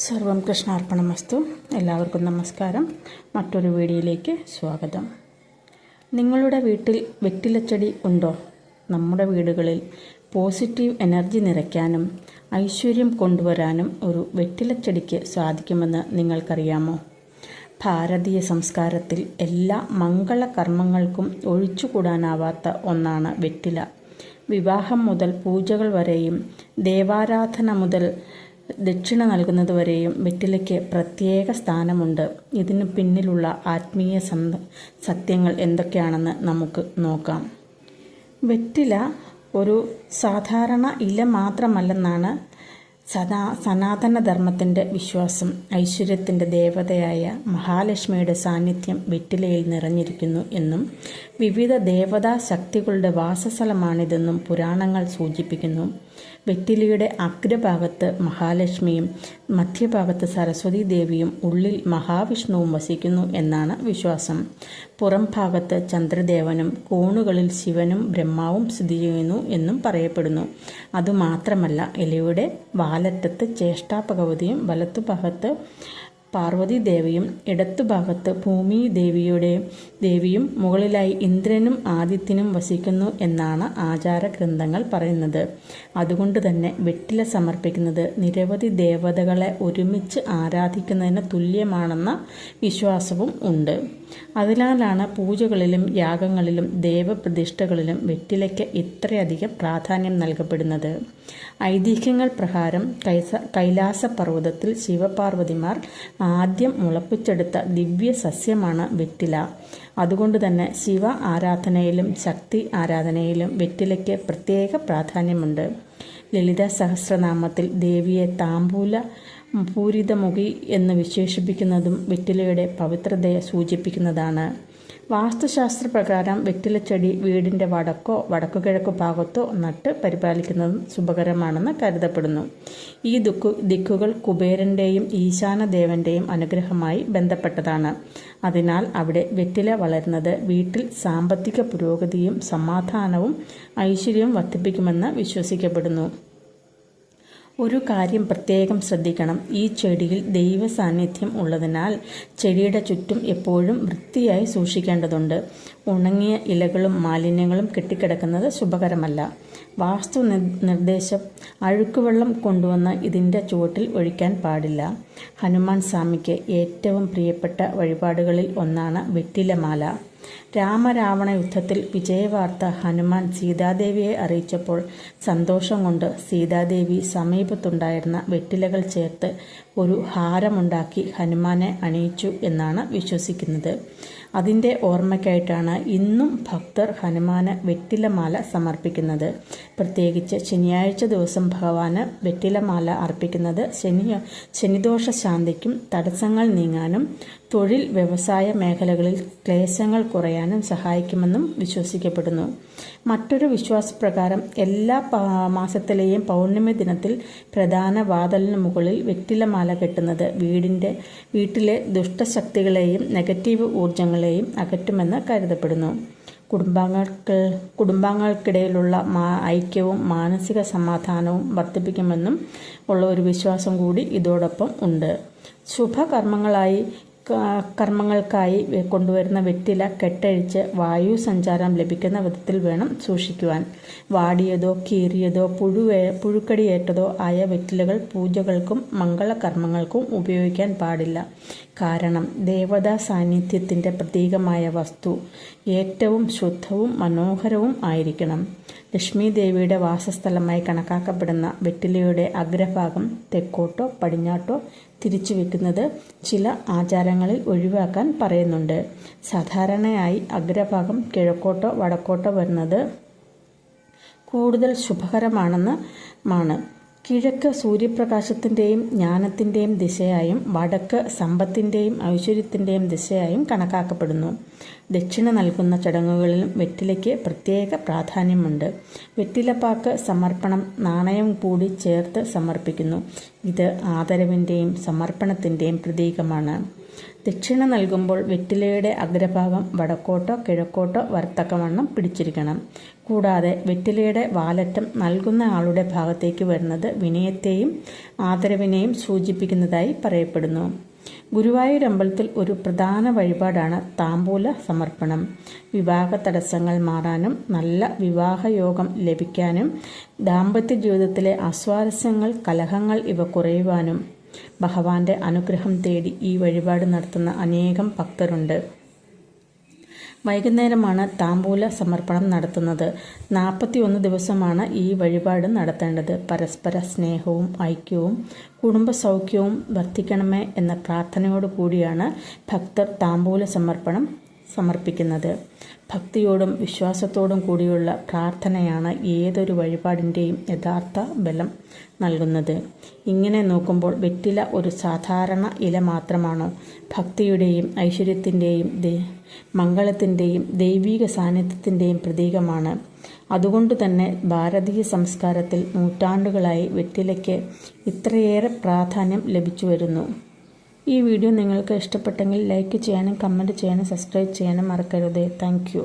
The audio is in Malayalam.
സർവം കൃഷ്ണാർപ്പണമസ്തു. എല്ലാവർക്കും നമസ്കാരം. മറ്റൊരു വീഡിയോയിലേക്ക് സ്വാഗതം. നിങ്ങളുടെ വീട്ടിൽ വെറ്റിലച്ചെടി ഉണ്ടോ? നമ്മുടെ വീടുകളിൽ പോസിറ്റീവ് എനർജി നിറയ്ക്കാനും ഐശ്വര്യം കൊണ്ടുവരാനും ഒരു വെറ്റിലച്ചെടിക്ക് സാധിക്കുമെന്ന് നിങ്ങൾക്കറിയാമോ? ഭാരതീയ സംസ്കാരത്തിൽ എല്ലാ മംഗളകർമ്മങ്ങൾക്കും ഒഴിച്ചുകൂടാനാവാത്ത ഒന്നാണ് വെറ്റില. വിവാഹം മുതൽ പൂജകൾ വരെയും ദേവാരാധന മുതൽ ദക്ഷിണ നൽകുന്നതുവരെയും വെറ്റിലയ്ക്ക് പ്രത്യേക സ്ഥാനമുണ്ട്. ഇതിനു പിന്നിലുള്ള ആത്മീയ സത്യങ്ങൾ എന്തൊക്കെയാണെന്ന് നമുക്ക് നോക്കാം. വെറ്റില ഒരു സാധാരണ ഇല മാത്രമല്ലെന്നാണ് സനാതനധർമ്മത്തിൻ്റെ വിശ്വാസം. ഐശ്വര്യത്തിൻ്റെ ദേവതയായ മഹാലക്ഷ്മിയുടെ സാന്നിധ്യം വെറ്റിലയിൽ നിറഞ്ഞിരിക്കുന്നു എന്നും വിവിധ ദേവതാ ശക്തികളുടെ വാസസ്ഥലമാണിതെന്നും പുരാണങ്ങൾ സൂചിപ്പിക്കുന്നു. വെറ്റിലയുടെ അഗ്രഭാഗത്ത് മഹാലക്ഷ്മിയും മധ്യഭാഗത്ത് സരസ്വതി ദേവിയും ഉള്ളിൽ മഹാവിഷ്ണുവും വസിക്കുന്നു എന്നാണ് വിശ്വാസം. പുറം ഭാഗത്ത് ചന്ദ്രദേവനും കോണുകളിൽ ശിവനും ബ്രഹ്മാവും സ്ഥിതി ചെയ്യുന്നു എന്നും പറയപ്പെടുന്നു. അതുമാത്രമല്ല, ഇലയുടെ വാലറ്റത്ത് ജ്യേഷ്ഠാഭഗവതിയും വലത്തുഭാഗത്ത് പാർവതി ദേവിയും ഇടത്തുഭാഗത്ത് ഭൂമി ദേവിയും മുകളിലായി ഇന്ദ്രനും ആദിത്യനും വസിക്കുന്നു എന്നാണ് ആചാര ഗ്രന്ഥങ്ങൾ പറയുന്നത്. അതുകൊണ്ട് തന്നെ വെറ്റില സമർപ്പിക്കുന്നത് നിരവധി ദേവതകളെ ഒരുമിച്ച് ആരാധിക്കുന്നതിന് തുല്യമാണെന്ന വിശ്വാസവും ഉണ്ട്. അതിനാലാണ് പൂജകളിലും യാഗങ്ങളിലും ദേവപ്രതിഷ്ഠകളിലും വെറ്റിലയ്ക്ക് ഇത്രയധികം പ്രാധാന്യം നൽകപ്പെടുന്നത്. ഐതിഹ്യങ്ങൾ പ്രകാരം കൈലാസ പർവ്വതത്തിൽ ശിവപാർവതിമാർ ആദ്യം മുളപ്പിച്ചെടുത്ത ദിവ്യ സസ്യമാണ് വെറ്റില. അതുകൊണ്ട് തന്നെ ശിവ ആരാധനയിലും ശക്തി ആരാധനയിലും വെറ്റിലയ്ക്ക് പ്രത്യേക പ്രാധാന്യമുണ്ട്. ലളിത സഹസ്രനാമത്തിൽ ദേവിയെ താംബൂല പൂരിതമുഖി എന്ന് വിശേഷിപ്പിക്കുന്നതും വെറ്റിലയുടെ പവിത്രതയെ സൂചിപ്പിക്കുന്നതാണ്. വാസ്തുശാസ്ത്രപ്രകാരം വെറ്റിലച്ചെടി വീടിൻ്റെ വടക്കുകിഴക്കു ഭാഗത്തോ നട്ട് പരിപാലിക്കുന്നതും ശുഭകരമാണെന്ന് കരുതപ്പെടുന്നു. ഈ ദിക്കുകൾ കുബേരൻ്റെയും ഈശാനദേവൻ്റെയും അനുഗ്രഹമായി ബന്ധപ്പെട്ടതാണ്. അതിനാൽ അവിടെ വെറ്റില വളരുന്നത് വീട്ടിൽ സാമ്പത്തിക പുരോഗതിയും സമാധാനവും ഐശ്വര്യവും വർദ്ധിപ്പിക്കുമെന്ന് വിശ്വസിക്കപ്പെടുന്നു. ഒരു കാര്യം പ്രത്യേകം ശ്രദ്ധിക്കണം. ഈ ചെടിയിൽ ദൈവ സാന്നിധ്യം ഉള്ളതിനാൽ ചെടിയുടെ ചുറ്റും എപ്പോഴും വൃത്തിയായി സൂക്ഷിക്കേണ്ടതുണ്ട്. ഉണങ്ങിയ ഇലകളും മാലിന്യങ്ങളും കെട്ടിക്കിടക്കുന്നത് ശുഭകരമല്ല. വാസ്തു നിർദ്ദേശം: അഴുക്കുവെള്ളം കൊണ്ടുവന്ന് ഇതിൻ്റെ ചുവട്ടിൽ ഒഴിക്കാൻ പാടില്ല. ഹനുമാൻ സ്വാമിക്ക് ഏറ്റവും പ്രിയപ്പെട്ട വഴിപാടുകളിൽ ഒന്നാണ് വെറ്റിലമാല. രാമരാവണ യുദ്ധത്തിൽ വിജയവാർത്ത ഹനുമാൻ സീതാദേവിയെ അറിയിച്ചപ്പോൾ സന്തോഷം കൊണ്ട് സീതാദേവി സമീപത്തുണ്ടായിരുന്ന വെറ്റിലകൾ ചേർത്ത് ഒരു ഹാരമുണ്ടാക്കി ഹനുമാനെ അണിയിച്ചു എന്നാണ് വിശ്വസിക്കുന്നത്. അതിൻ്റെ ഓർമ്മയ്ക്കായിട്ടാണ് ഇന്നും ഭക്തർ ഹനുമാന് വെറ്റിലമാല സമർപ്പിക്കുന്നത്. പ്രത്യേകിച്ച് ശനിയാഴ്ച ദിവസം ഭഗവാന് വെറ്റിലമാല അർപ്പിക്കുന്നത് ശനിദോഷ ശാന്തിക്കും തടസ്സങ്ങൾ നീങ്ങാനും തൊഴിൽ വ്യവസായ മേഖലകളിൽ ക്ലേശങ്ങൾ കുറയാനും സഹായിക്കുമെന്നും വിശ്വസിക്കപ്പെടുന്നു. മറ്റൊരു വിശ്വാസപ്രകാരം എല്ലാ മാസത്തിലെയും പൗർണമി ദിനത്തിൽ പ്രധാന വാതിലിന് മുകളിൽ വെറ്റിലമാല കെട്ടുന്നത് വീട്ടിലെ ദുഷ്ടശക്തികളെയും നെഗറ്റീവ് ഊർജങ്ങളെയും അകറ്റുമെന്ന് കരുതപ്പെടുന്നു. കുടുംബാംഗങ്ങൾക്കിടയിലുള്ള ഐക്യവും മാനസിക സമാധാനവും വർദ്ധിപ്പിക്കുമെന്നും ഉള്ള ഒരു വിശ്വാസം കൂടി ഇതോടൊപ്പം ഉണ്ട്. കർമ്മങ്ങൾക്കായി കൊണ്ടുവരുന്ന വെറ്റില കെട്ടഴിച്ച് വായു സഞ്ചാരം ലഭിക്കുന്ന വിധത്തിൽ വേണം സൂക്ഷിക്കുവാൻ. വാടിയതോ കീറിയതോ പുഴുക്കടിയേറ്റതോ ആയ വെറ്റിലകൾ പൂജകൾക്കും മംഗളകർമ്മങ്ങൾക്കും ഉപയോഗിക്കാൻ പാടില്ല. കാരണം ദേവതാ സാന്നിധ്യത്തിൻ്റെ പ്രതീകമായ വസ്തു ഏറ്റവും ശുദ്ധവും മനോഹരവും ആയിരിക്കണം. ലക്ഷ്മി ദേവിയുടെ വാസസ്ഥലമായി കണക്കാക്കപ്പെടുന്ന വെറ്റിലയുടെ അഗ്രഭാഗം തെക്കോട്ടോ പടിഞ്ഞാട്ടോ തിരിച്ചു വെക്കുന്നത് ചില ആചാരങ്ങളിൽ ഒഴിവാക്കാൻ പറയുന്നുണ്ട്. സാധാരണയായി അഗ്രഭാഗം കിഴക്കോട്ടോ വടക്കോട്ടോ വരുന്നത് കൂടുതൽ ശുഭകരമാണെന്നാണ്. കിഴക്ക് സൂര്യപ്രകാശത്തിൻ്റെയും ജ്ഞാനത്തിൻ്റെയും ദിശയായും വടക്ക് സമ്പത്തിൻ്റെയും ഐശ്വര്യത്തിൻ്റെയും ദിശയായും കണക്കാക്കപ്പെടുന്നു. ദക്ഷിണ നൽകുന്ന ചടങ്ങുകളിലും വെറ്റിലയ്ക്ക് പ്രത്യേക പ്രാധാന്യമുണ്ട്. വെറ്റിലപ്പാക്ക് സമർപ്പണം നാണയം കൂടി ചേർത്ത് സമർപ്പിക്കുന്നു. ഇത് ആദരവിൻ്റെയും സമർപ്പണത്തിൻ്റെയും പ്രതീകമാണ്. ദക്ഷിണ നൽകുമ്പോൾ വെറ്റിലയുടെ അഗ്രഭാഗം വടക്കോട്ടോ കിഴക്കോട്ടോ വരത്തക്കവണ്ണം പിടിച്ചിരിക്കണം. കൂടാതെ വെറ്റിലയുടെ വാലറ്റം നൽകുന്ന ആളുടെ ഭാഗത്തേക്ക് വരുന്നത് വിനയത്തെയും ആദരവിനെയും സൂചിപ്പിക്കുന്നതായി പറയപ്പെടുന്നു. ഗുരുവായൂർ അമ്പലത്തിൽ ഒരു പ്രധാന വഴിപാടാണ് താമ്പൂല സമർപ്പണം. വിവാഹ തടസ്സങ്ങൾ മാറാനും നല്ല വിവാഹയോഗം ലഭിക്കാനും ദാമ്പത്യ ജീവിതത്തിലെ അസ്വാരസ്യങ്ങൾ, കലഹങ്ങൾ ഇവ കുറയുവാനും ഭഗവാന്റെ അനുഗ്രഹം തേടി ഈ വഴിപാട് നടത്തുന്ന അനേകം ഭക്തരുണ്ട്. വൈകുന്നേരമാണ് താമ്പൂല സമർപ്പണം നടത്തുന്നത്. 41 ദിവസമാണ് ഈ വഴിപാട് നടത്തേണ്ടത്. പരസ്പര സ്നേഹവും ഐക്യവും കുടുംബ സൗഖ്യവും വർദ്ധിക്കണമേ എന്ന പ്രാർത്ഥനയോടു കൂടിയാണ് ഭക്തർ താമ്പൂല സമർപ്പിക്കുന്നത്. ഭക്തിയോടും വിശ്വാസത്തോടും കൂടിയുള്ള പ്രാർത്ഥനയാണ് ഏതൊരു വഴിപാടിൻ്റെയും യഥാർത്ഥ ബലം നൽകുന്നത്. ഇങ്ങനെ നോക്കുമ്പോൾ വെറ്റില ഒരു സാധാരണ ഇല മാത്രമാണോ? ഭക്തിയുടെയും ഐശ്വര്യത്തിൻ്റെയും മംഗളത്തിൻ്റെയും ദൈവിക സാന്നിധ്യത്തിൻ്റെയും പ്രതീകമാണ്. അതുകൊണ്ട് തന്നെ ഭാരതീയ സംസ്കാരത്തിൽ നൂറ്റാണ്ടുകളായി വെറ്റിലയ്ക്ക് ഇത്രയേറെ പ്രാധാന്യം ലഭിച്ചു വരുന്നു. ഈ വീഡിയോ നിങ്ങൾക്ക് ഇഷ്ടപ്പെട്ടെങ്കിൽ ലൈക്ക് ചെയ്യാനും കമൻറ്റ് ചെയ്യാനും സബ്സ്ക്രൈബ് ചെയ്യാനും മറക്കരുത്. Thank you.